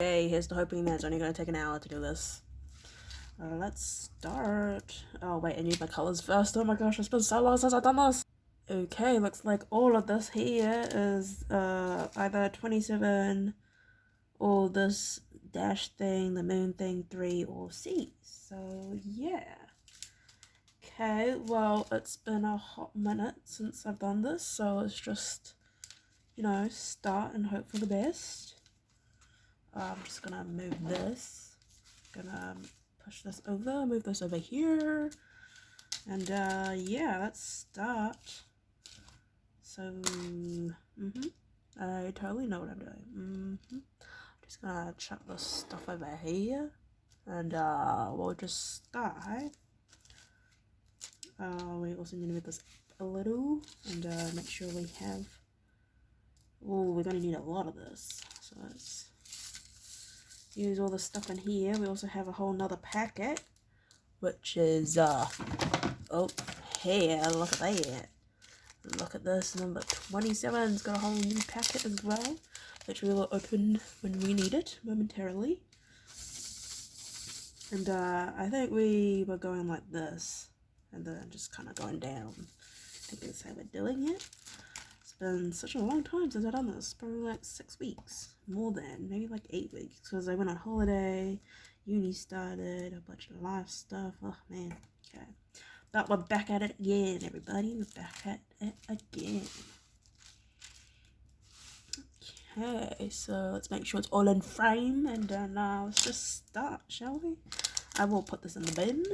Okay, here's the hoping that it's only going to take an hour to do this. Let's start. Oh wait, I need my colors first. Oh my gosh, it's been so long since I've done this. Okay, looks like all of this here is either 27 or this dash thing, the moon thing, 3 or C. So yeah. Okay, well, it's been a hot minute since I've done this, so let's just, start and hope for the best. I'm just gonna move this. Gonna push this over, move this over here, and yeah, let's start. So, I totally know what I'm doing. Just gonna chuck this stuff over here, and we'll just start. We also need to move this up a little, and make sure we have. Oh, we're gonna need a lot of this, so let's use all the stuff in here. We also have a whole nother packet, which is oh, here, look at that. Look at this, number 27's got a whole new packet as well, which we will open when we need it momentarily. And I think we were going like this, and then just kind of going down. I think that's how we're doing it. It's been such a long time since I've done this, probably like 6 weeks, more than, maybe like 8 weeks, because I went on holiday, uni started, a bunch of life stuff, oh man, okay. But we're back at it again, everybody, we're back at it again. Okay, so let's make sure it's all in frame, and then let's just start, shall we? I will put this in the bin,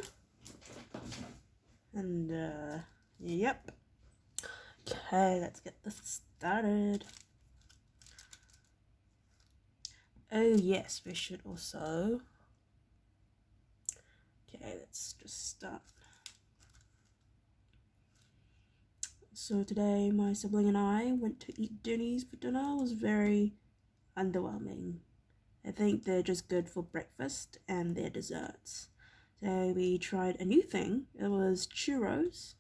and yep. Okay, let's get this started. Oh yes, we should also. Okay, let's just start. So today my sibling and I went to eat Denny's for dinner. It was very underwhelming. I think they're just good for breakfast and their desserts. So we tried a new thing. It was churros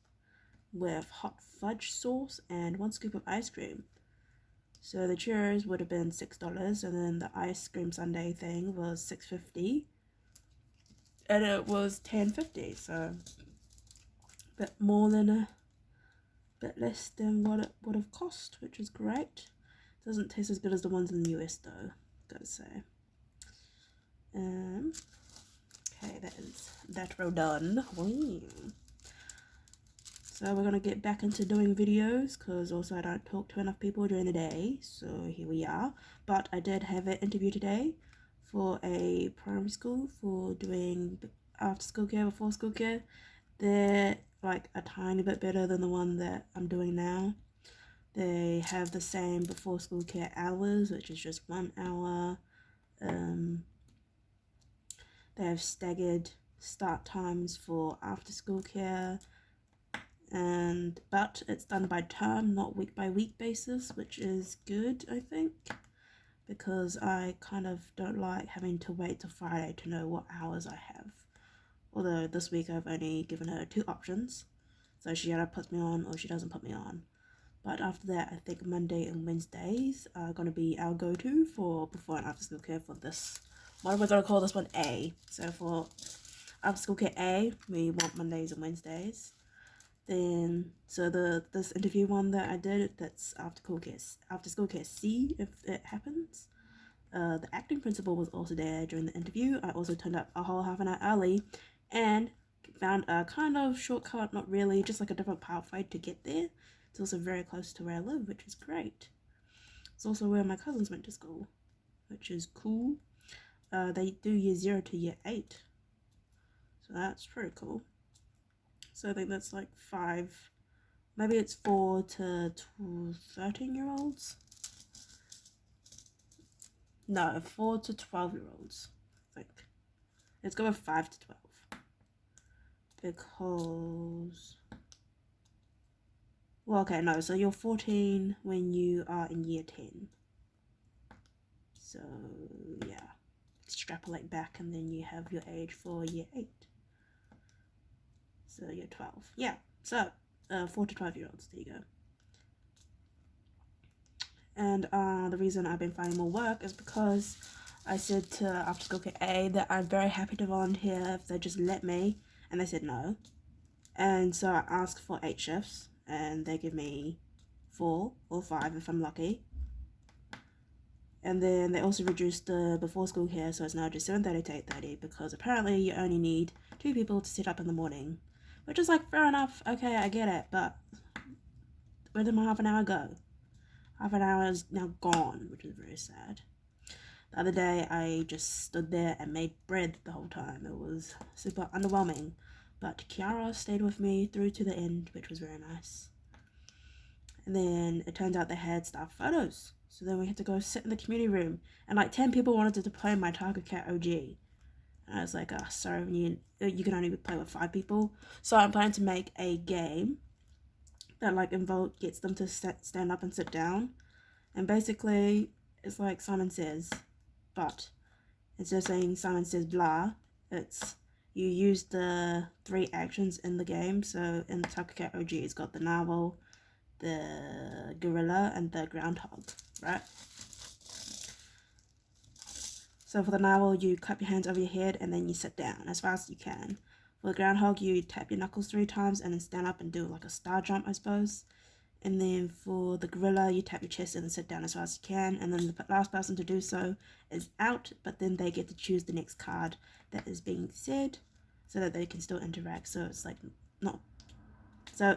with hot fudge sauce and 1 scoop of ice cream. So the churros would have been $6, and then the ice cream sundae thing was $6.50, and it was $10.50. So a bit more than a bit less than what it would have cost, which is great. Doesn't taste as good as the ones in the US though, gotta say. Okay, that is that row done. So we're gonna get back into doing videos, because also I don't talk to enough people during the day, so here we are. But I did have an interview today for a primary school for doing after school care, before school care. They're like a tiny bit better than the one that I'm doing now. They have the same before school care hours, which is just 1 hour. They have staggered start times for after school care, but it's done by term, not week by week basis, which is good, I think, because I kind of don't like having to wait till Friday to know what hours I have. Although this week I've only given her 2 options, so she either puts me on or she doesn't put me on. But after that, I think Monday and Wednesdays are going to be our go-to for before and after school care for this. What we're going to call this one A. So for after school care A, we want Mondays and Wednesdays. Then, so this interview one that I did, that's after school care C, if it happens. The acting principal was also there during the interview. I also turned up a whole half an hour early and found a kind of shortcut, not really, just like a different pathway to get there. It's also very close to where I live, which is great. It's also where my cousins went to school, which is cool. They do year 0 to year 8, so that's pretty cool. So I think that's like 5, maybe it's 4 to 13-year-olds. No, 4 to 12-year-olds, I think. Let's go with 5 to 12. Because, well, okay, no, so you're 14 when you are in year 10. So, yeah. Extrapolate back, and then you have your age for year 8. So you're 12. Yeah, so 4 to 12-year-olds, there you go. And the reason I've been finding more work is because I said to After School Kit A that I'm very happy to volunteer if they just let me, and they said no. And so I asked for 8 shifts, and they give me 4 or 5 if I'm lucky. And then they also reduced the before school care, so it's now just 7:30 to 8:30, because apparently you only need 2 people to sit up in the morning. Which is like, fair enough, okay, I get it, but where did my half an hour go? Half an hour is now gone, which is very sad. The other day, I just stood there and made bread the whole time. It was super underwhelming. But Kiara stayed with me through to the end, which was very nice. And then it turns out they had staff photos. So then we had to go sit in the community room. And like 10 people wanted to play my Tiger Cat OG. And I was like, oh, sorry, you can only play with 5 people. So I'm planning to make a game that like gets them to stand up and sit down. And basically, it's like Simon Says, but instead of saying Simon Says blah, it's you use the 3 actions in the game. So in the Tiger Cat OG, it's got the narwhal, the gorilla, and the groundhog, right? So for the narwhal, you clap your hands over your head and then you sit down as fast as you can. For the groundhog, you tap your knuckles 3 times and then stand up and do like a star jump, I suppose. And then for the gorilla, you tap your chest and then sit down as fast as you can. And then the last person to do so is out, but then they get to choose the next card that is being said so that they can still interact. So it's like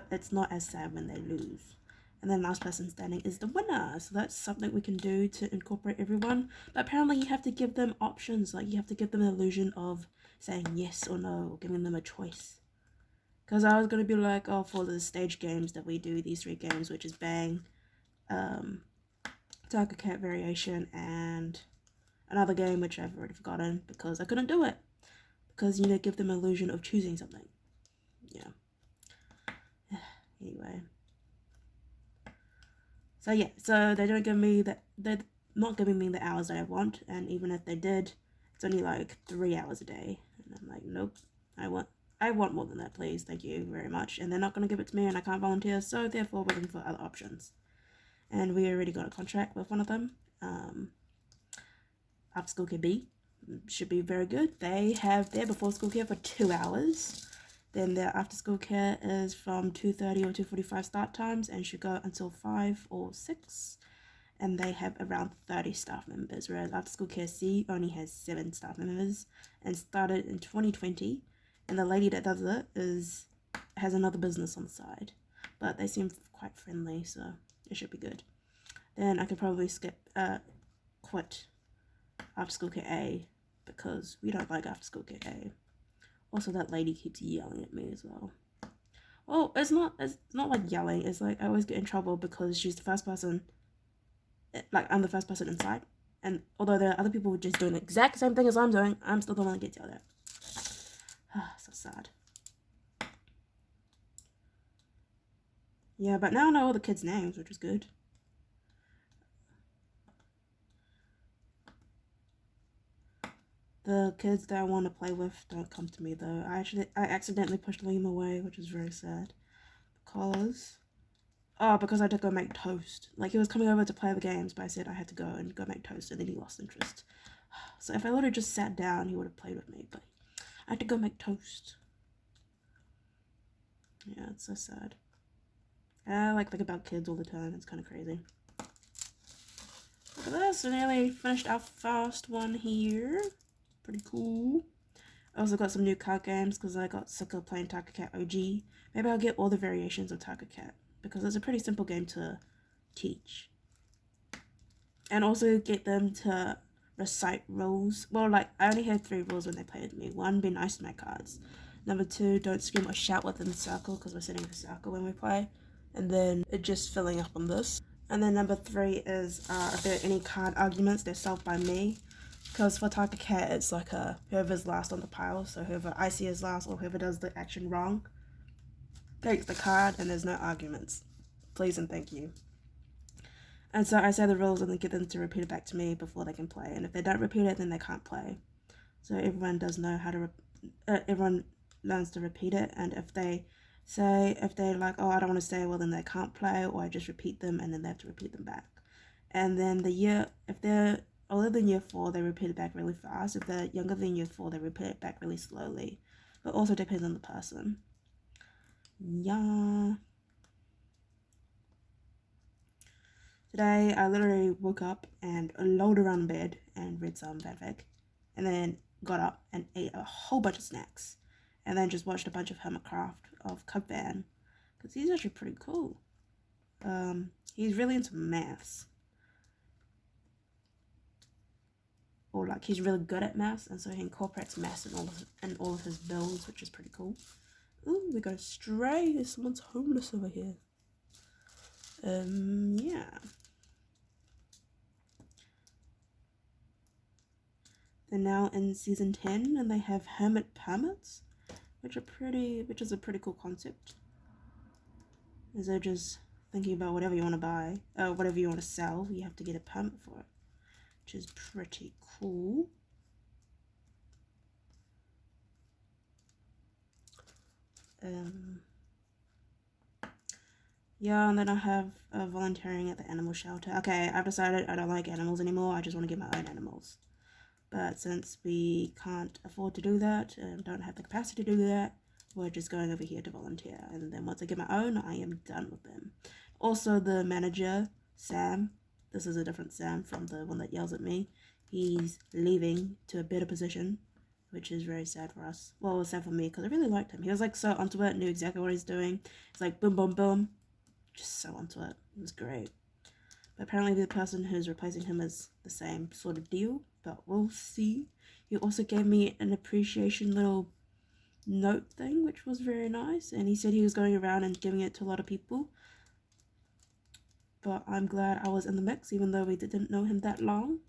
it's not as sad when they lose. And then last person standing is the winner. So that's something we can do to incorporate everyone. But apparently you have to give them options. Like you have to give them the illusion of saying yes or no, or giving them a choice. Because I was going to be like, oh, for the stage games that we do, these 3 games, which is Bang, Tiger Cat Variation, and another game which I've already forgotten because I couldn't do it. Because, give them an illusion of choosing something. Yeah. Anyway. So yeah, so they're not giving me the hours that I want, and even if they did, it's only like 3 hours a day. And I'm like, nope, I want more than that, please. Thank you very much. And they're not going to give it to me and I can't volunteer, so therefore we're looking for other options. And we already got a contract with one of them. After School Care B should be very good. They have their before school care for 2 hours. Then their after school care is from 2:30 or 2:45 start times and should go until 5 or 6. And they have around 30 staff members, whereas After School Care C only has 7 staff members and started in 2020. And the lady that does it has another business on the side. But they seem quite friendly, so it should be good. Then I could probably quit After School Care A because we don't like After School Care A. Also, that lady keeps yelling at me as well. Well, it's not like yelling. It's like I always get in trouble because she's the first person. Like, I'm the first person inside. And although there are other people just doing the exact same thing as I'm doing, I'm still the one that gets yelled at. So sad. Yeah, but now I know all the kids' names, which is good. The kids that I want to play with don't come to me though. I accidentally pushed Liam away, which is very sad. Because I had to go make toast. Like, he was coming over to play the games, but I said I had to go make toast, and then he lost interest. So if I would have just sat down, he would have played with me, but I had to go make toast. Yeah, it's so sad. I like think about kids all the time. It's kind of crazy. Look at this. I nearly finished our first one here. Pretty cool. I also got some new card games because I got sick of playing Tiger Cat OG. Maybe I'll get all the variations of Tiger Cat because it's a pretty simple game to teach. And also get them to recite rules. Well, like, I only had 3 rules when they played with me. 1, be nice to my cards. Number 2, don't scream or shout within the circle because we're sitting in a circle when we play. And then it just filling up on this. And then number 3 is if there are any card arguments, they're solved by me. Because for Tiger Cat, it's like whoever's last on the pile. So whoever I see is last or whoever does the action wrong takes the card and there's no arguments. Please and thank you. And so I say the rules and then get them to repeat it back to me before they can play. And if they don't repeat it, then they can't play. So everyone does know how to, everyone learns to repeat it. And if they're like, oh, I don't want to stay, well, then they can't play, or I just repeat them and then they have to repeat them back. And then if they're older than year 4, they repeat it back really fast. If they're younger than year 4, they repeat it back really slowly. But also depends on the person. Yeah. Today, I literally woke up and lolled around in bed and read some fanfic. And then got up and ate a whole bunch of snacks. And then just watched a bunch of Hermitcraft of Cubvan. Because he's actually pretty cool. He's really into maths. Or like he's really good at maths, and so he incorporates maths in all of his builds, which is pretty cool. Ooh, we got a stray. Someone's homeless over here. Yeah. They're now in season 10, and they have hermit permits, which is a pretty cool concept. As they're just thinking about whatever you want to buy, whatever you want to sell, you have to get a permit for it, which is pretty cool. Yeah, and then I have volunteering at the animal shelter. Okay, I've decided I don't like animals anymore. I just want to get my own animals. But since we can't afford to do that and don't have the capacity to do that, we're just going over here to volunteer. And then once I get my own, I am done with them. Also, the manager, Sam, this is a different Sam from the one that yells at me. He's leaving to a better position, which is very sad for us. Well, it was sad for me because I really liked him. He was like so onto it, knew exactly what he's doing. It's like boom, boom, boom. Just so onto it. It was great. But apparently the person who's replacing him is the same sort of deal, but we'll see. He also gave me an appreciation little note thing, which was very nice, and he said he was going around and giving it to a lot of people. But I'm glad I was in the mix, even though we didn't know him that long.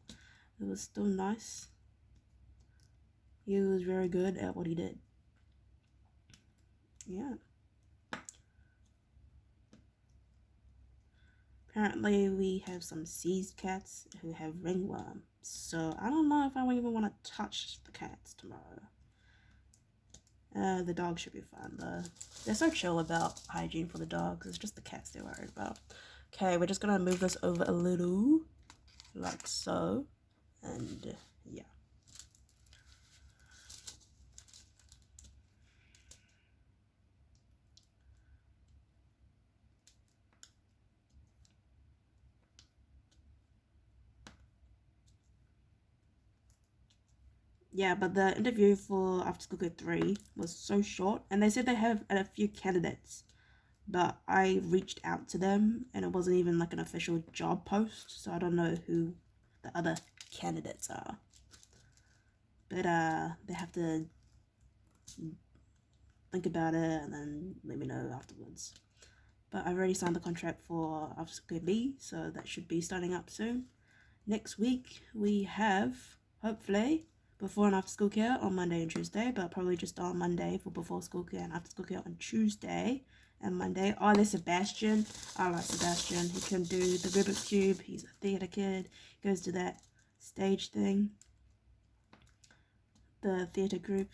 It was still nice. He was very good at what he did. Yeah. Apparently we have some seized cats who have ringworm, so I don't know if I even want to touch the cats tomorrow. The dogs should be fine though. They're so chill about hygiene for the dogs. It's just the cats they're worried about. Okay, we're just gonna move this over a little, like so, and yeah. Yeah, but the interview for After School Code 3 was so short, and they said they have a few candidates, but I reached out to them, and it wasn't even like an official job post, so I don't know who the other candidates are. But they have to think about it and then let me know afterwards. But I've already signed the contract for After School B, so that should be starting up soon. Next week we have, hopefully, before and after school care on Monday and Tuesday, but probably just on Monday for before school care and after school care on Tuesday and Monday. Oh, there's Sebastian. I like Sebastian. He can do the Rubik's Cube. He's a theatre kid. He goes to that stage thing. The theatre group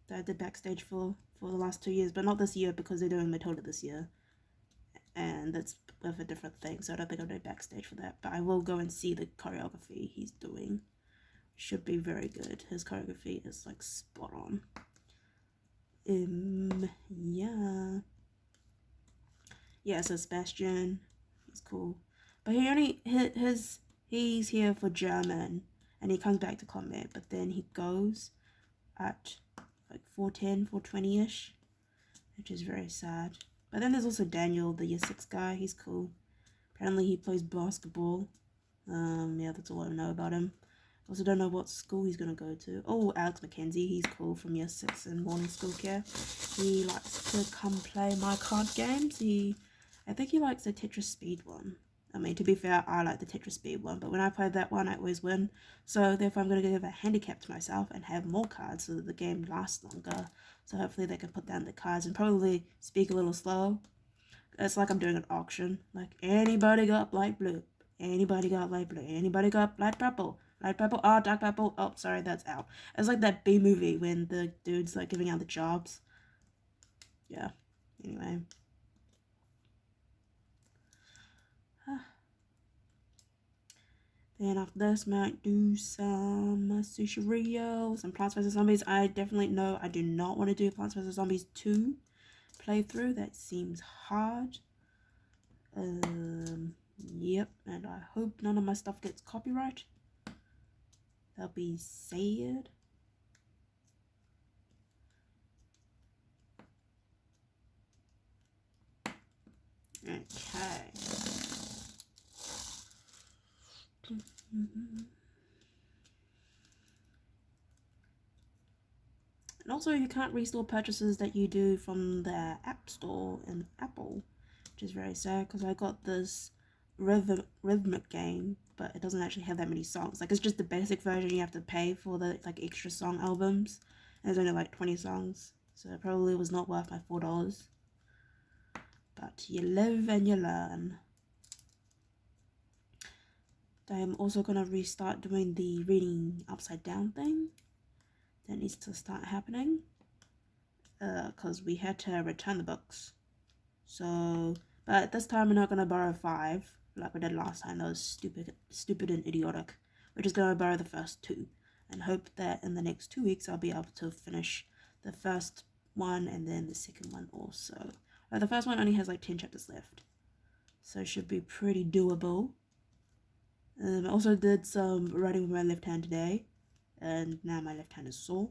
that I did backstage for the last 2 years, but not this year because they're doing Matilda this year. And that's with a different thing, so I don't think I'm doing backstage for that. But I will go and see the choreography he's doing. Should be very good. His choreography is like spot on. Yeah. Yeah, so Sebastian, he's cool. But he only, he's here for German, and he comes back to combat, but then he goes at like 4:10, 4:20-ish, which is very sad. But then there's also Daniel, the year 6 guy. He's cool. Apparently he plays basketball. Yeah, that's all I know about him. Also don't know what school he's gonna go to. Oh, Alex McKenzie, he's cool from year 6 in morning school care. He likes to come play my card games. I think he likes the Tetris Speed one. I mean, to be fair, I like the Tetris Speed one, but when I play that one, I always win. So therefore, I'm going to give a handicap to myself and have more cards so that the game lasts longer. So hopefully they can put down the cards and probably speak a little slow. It's like I'm doing an auction. Like, anybody got light blue? Anybody got light blue? Anybody got light purple? Light purple? Oh, dark purple? Oh, sorry, that's out. It's like that B movie when the dude's like giving out the jobs. Yeah. Anyway. Then after this, might do some Sushirio, some Plants vs. Zombies. I definitely know I do not want to do Plants vs. Zombies 2 playthrough. That seems hard. Yep, and I hope none of my stuff gets copyright. That'll be sad. Okay. And also, you can't restore purchases that you do from the App Store in Apple, which is very sad because I got this rhythmic game, but it doesn't actually have that many songs. Like, it's just the basic version. You have to pay for the like extra song albums, and there's only like 20 songs, so it probably was not worth my $4. But you live and you learn. I'm also gonna restart doing the reading upside down thing. That needs to start happening, because we had to return the books. So, but this time we're not gonna borrow 5 like we did last time. That was stupid and idiotic. We're just gonna borrow the first 2 and hope that in the next 2 weeks I'll be able to finish the first one and then the second one also. The first one only has like 10 chapters left, so it should be pretty doable. I also did some writing with my left hand today, and now my left hand is sore,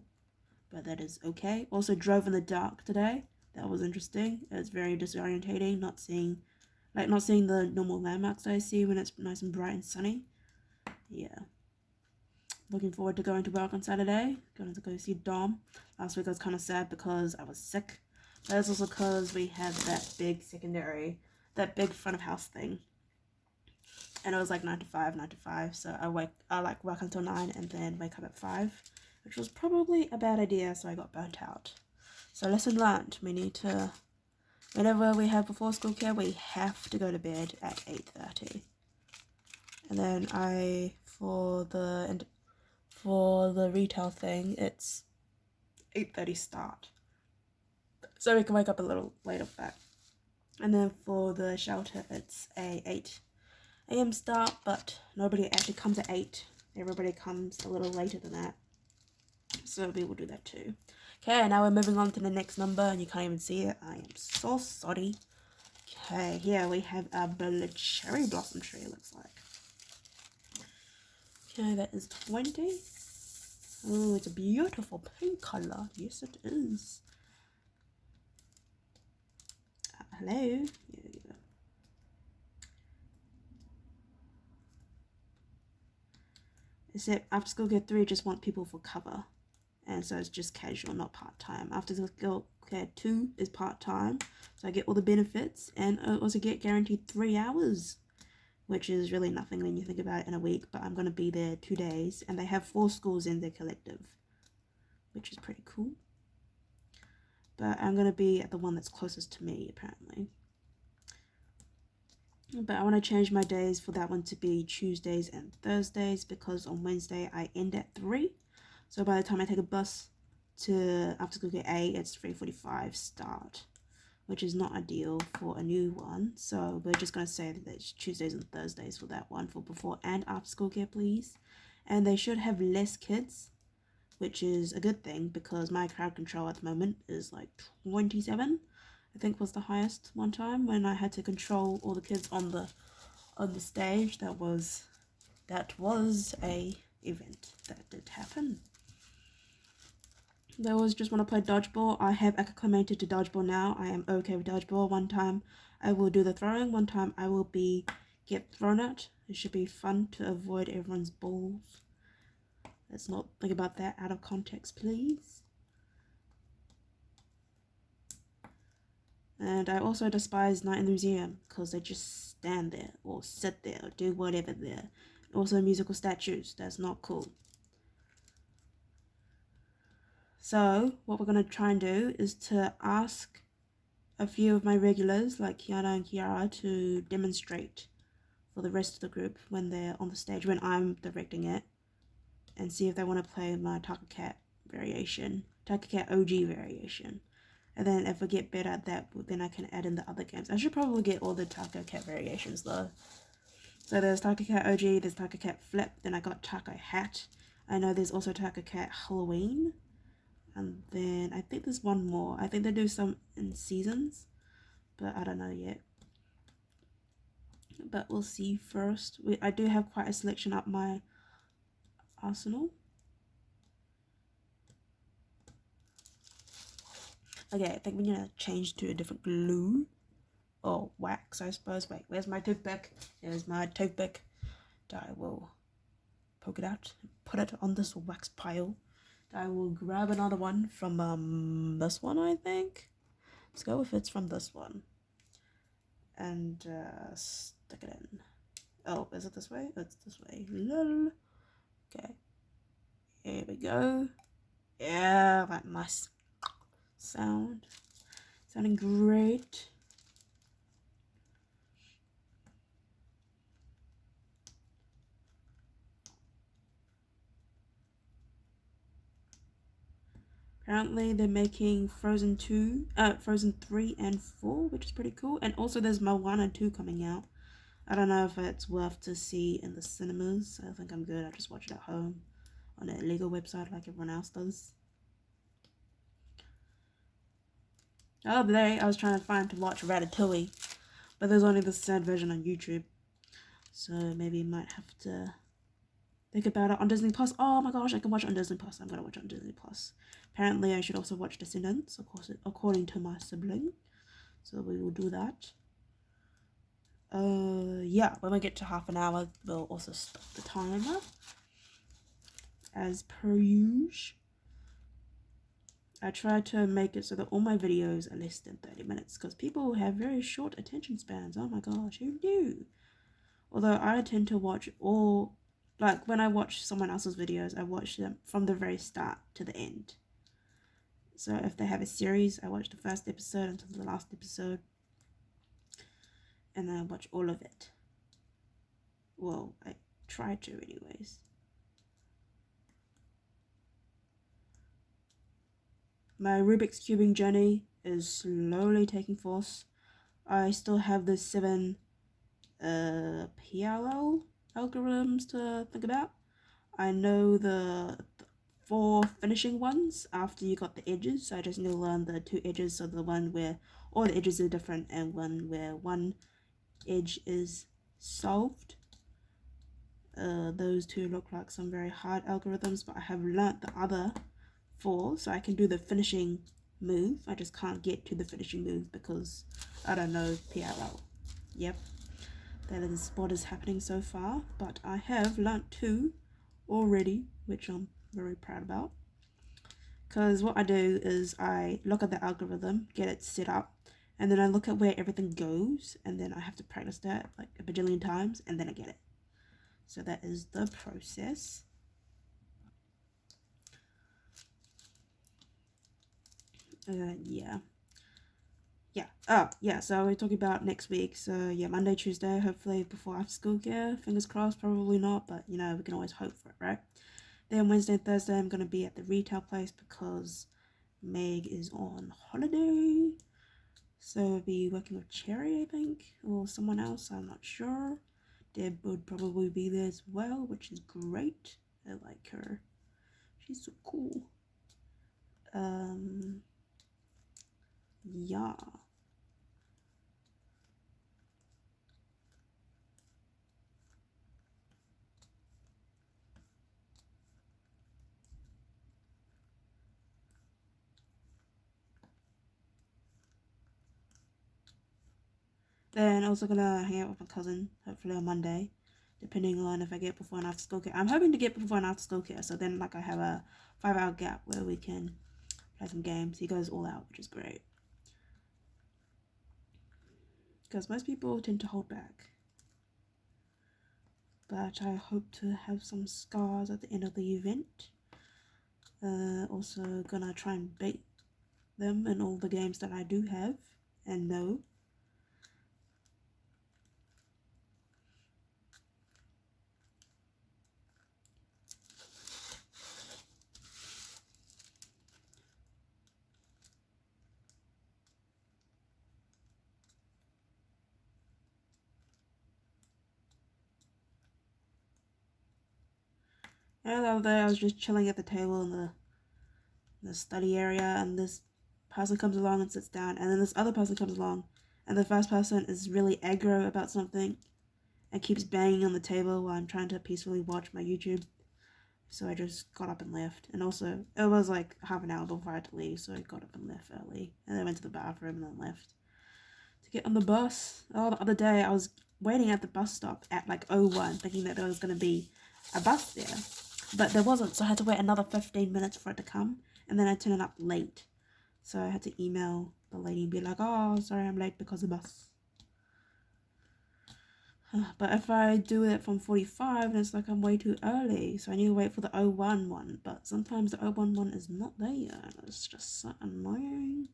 but that is okay. Also drove in the dark today. That was interesting. It was very disorientating, not seeing the normal landmarks I see when it's nice and bright and sunny. Yeah. Looking forward to going to work on Saturday. Going to go see Dom. Last week I was kind of sad because I was sick. But it's also because we had that big front of house thing. And it was like 9 to 5, so I work until 9 and then wake up at 5, which was probably a bad idea, so I got burnt out. So lesson learned, we need to, whenever we have before school care, we have to go to bed at 8:30. And then for the retail thing, it's 8:30 start. So we can wake up a little later for that. And then for the shelter, it's a 8 a.m. start, but nobody actually comes at 8. Everybody comes a little later than that. So we will do that too. Okay, now we're moving on to the next number, and you can't even see it. I am so sorry. Okay, here we have a cherry blossom tree, it looks like. Okay, that is 20. Oh, it's a beautiful pink color. Yes, it is. Hello. Here we go. Except after school care 3 just want people for cover, and so it's just casual, not part-time. After school care 2 is part-time, so I get all the benefits, and I also get guaranteed 3 hours, which is really nothing when you think about it in a week, but I'm going to be there 2 days, and they have 4 schools in their collective, which is pretty cool. But I'm going to be at the one that's closest to me, apparently. But I want to change my days for that one to be Tuesdays and Thursdays, because on Wednesday I end at 3. So by the time I take a bus to after school care A, it's 3:45 start, which is not ideal for a new one. So we're just going to say that it's Tuesdays and Thursdays for that one, for before and after school care, please. And they should have less kids, which is a good thing, because my crowd control at the moment is like 27. I think was the highest one time when I had to control all the kids on the stage. That was a event that did happen. They always just want to play dodgeball. I have acclimated to dodgeball now. I am okay with dodgeball. One time I will do the throwing. One time I will get thrown at. It should be fun to avoid everyone's balls. Let's not think about that out of context, please. And I also despise Night in the Museum, because they just stand there or sit there or do whatever there. Also musical statues, that's not cool. So what we're going to try and do is to ask a few of my regulars like Kiana and Kiara to demonstrate for the rest of the group when they're on the stage, when I'm directing it, and see if they want to play my Taka Cat variation, Taka Cat OG variation. And then if I get better at that, then I can add in the other games. I should probably get all the Taco Cat variations though. So there's Tiger Cat OG, there's Tiger Cat Flip, then I got Tiger Hat. I know there's also Tiger Cat Halloween. And then I think there's one more. I think they do some in seasons, but I don't know yet. But we'll see first. I do have quite a selection up my arsenal. Okay, I think we need to change to a different glue. Or wax, I suppose. Wait, where's my toothpick? Here's my toothpick. I will poke it out, put it on this wax pile. I will grab another one from this one, I think. Let's go if it's from this one. And stick it in. Oh, is it this way? It's this way. Lol. Okay. Here we go. Yeah, that nice sound. Sounding great. Apparently they're making Frozen 3 and 4, which is pretty cool. And also there's Moana 2 coming out. I don't know if it's worth to see in the cinemas. I think I'm good. I just watch it at home on a legal website like everyone else does. The other day I was trying to watch Ratatouille, but there's only the sad version on YouTube. So maybe you might have to think about it on Disney Plus. Oh my gosh, I can watch it on Disney Plus. I'm gonna watch it on Disney Plus. Apparently I should also watch Descendants, of course, according to my sibling. So we will do that. Yeah, when we get to half an hour, we'll also stop the timer. As per usual. I try to make it so that all my videos are less than 30 minutes because people have very short attention spans. Oh my gosh, who knew? Although I tend to watch like when I watch someone else's videos, I watch them from the very start to the end. So if they have a series, I watch the first episode until the last episode. And then I watch all of it. Well, I try to anyways. My Rubik's Cubing journey is slowly taking force. I still have the 7 PLL algorithms to think about. I know the 4 finishing ones after you got the edges, so I just need to learn the 2 edges, so the one where all the edges are different and one where one edge is solved. Those 2 look like some very hard algorithms, but I have learnt the other 4, so I can do the finishing move. I just can't get to the finishing move because I don't know PLL. Yep, that is what is happening so far, but I have learnt 2 already, which I'm very proud about. Because what I do is I look at the algorithm, get it set up, and then I look at where everything goes, and then I have to practice that like a bajillion times, and then I get it. So that is the process. Yeah. So we're talking about next week. So yeah, Monday, Tuesday, hopefully before after school care. Fingers crossed, probably not, but you know, we can always hope for it, right? Then Wednesday and Thursday, I'm going to be at the retail place because Meg is on holiday. So I'll be working with Cherry, I think, or someone else, I'm not sure. Deb would probably be there as well, which is great. I like her. She's so cool. Yeah. Then also gonna hang out with my cousin, hopefully on Monday, depending on if I get before and after school care. I'm hoping to get before and after school care, so then like I have a 5-hour gap where we can play some games. He goes all out, which is great. Because most people tend to hold back. But I hope to have some scars at the end of the event. Also gonna try and beat them in all the games that I do have and know. And the other day I was just chilling at the table in the study area, and this person comes along and sits down, and then this other person comes along, and the first person is really aggro about something and keeps banging on the table while I'm trying to peacefully watch my YouTube. So I just got up and left. And also, it was like half an hour before I had to leave, so I got up and left early. And then went to the bathroom and then left to get on the bus. Oh, the other day I was waiting at the bus stop at like 01, thinking that there was going to be a bus there. But there wasn't, so I had to wait another 15 minutes for it to come. And then I turned up late. So I had to email the lady and be like, oh, sorry I'm late because of the bus. But if I do it from 45, then it's like I'm way too early. So I need to wait for the 01 one. But sometimes the 01 one is not there. It's just so annoying.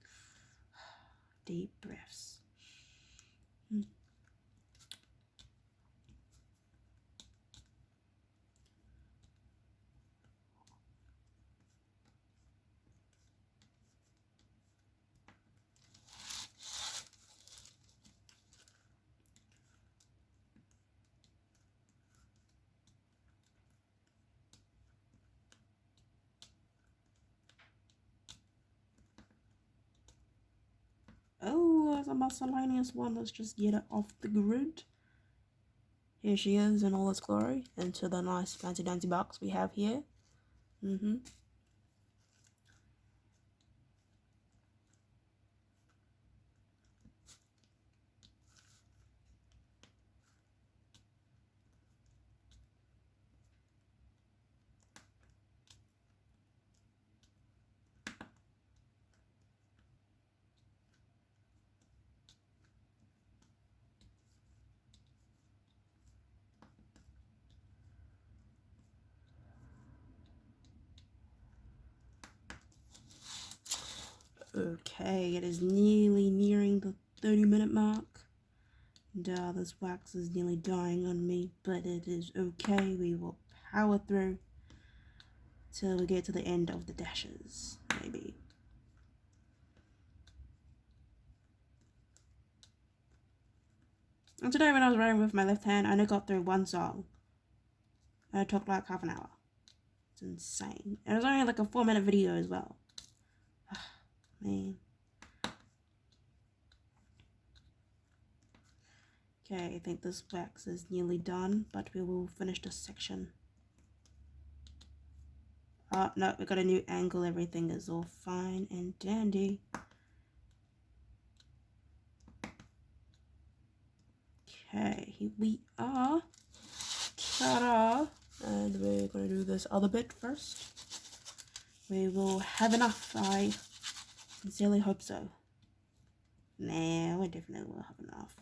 Deep breaths. Oh, there's a miscellaneous one. Let's just get it off the grid. Here she is in all its glory, into the nice fancy dancy box we have here. Okay, it is nearly nearing the 30-minute mark. And this wax is nearly dying on me, but it is okay. We will power through till we get to the end of the dashes, maybe. And today when I was writing with my left hand, I only got through one song. And it took like half an hour. It's insane. And it was only like a 4-minute video as well. Man. Okay, I think this wax is nearly done, but we will finish this section. Oh, no, we got a new angle. Everything is all fine and dandy. Okay, here we are. Ta-da! And we're going to do this other bit first. We will have enough. I sincerely hope so. Nah, we definitely will have enough.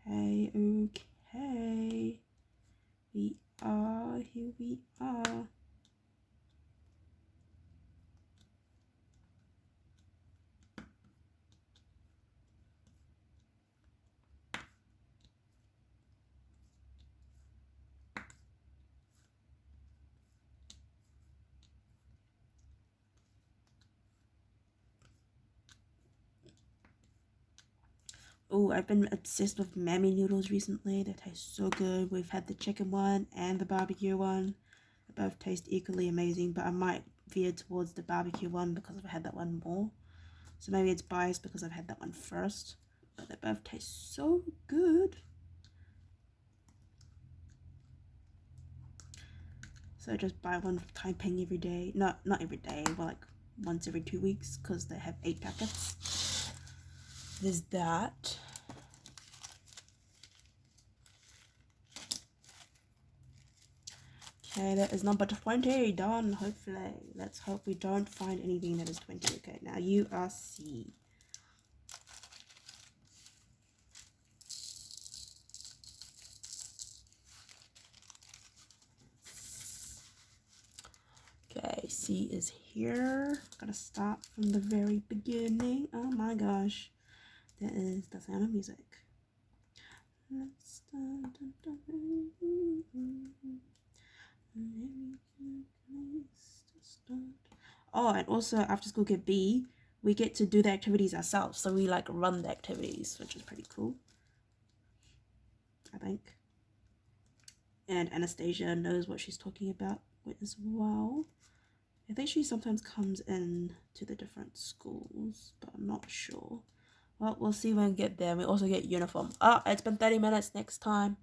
Okay, okay. Here we are. Oh, I've been obsessed with mammy noodles recently. They taste so good. We've had the chicken one and the barbecue one. They both taste equally amazing, but I might veer towards the barbecue one because I've had that one more. So maybe it's biased because I've had that one first. But they both taste so good. So just buy one for Taiping every day. No, not every day, but like once every 2 weeks because they have 8 packets. There's that. Okay, that is number 20 done, hopefully. Let's hope we don't find anything that is 20. Okay, now you are C. Okay, C is here. Gotta start from the very beginning. Oh my gosh. That is the sound of music. Let's start. Oh, and also after school get B, we get to do the activities ourselves. So we like run the activities, which is pretty cool, I think. and Anastasia knows what she's talking about as well. I think she sometimes comes in to the different schools, but I'm not sure. Well, we'll see when we get there. We also get uniform. It's been 30 minutes next time.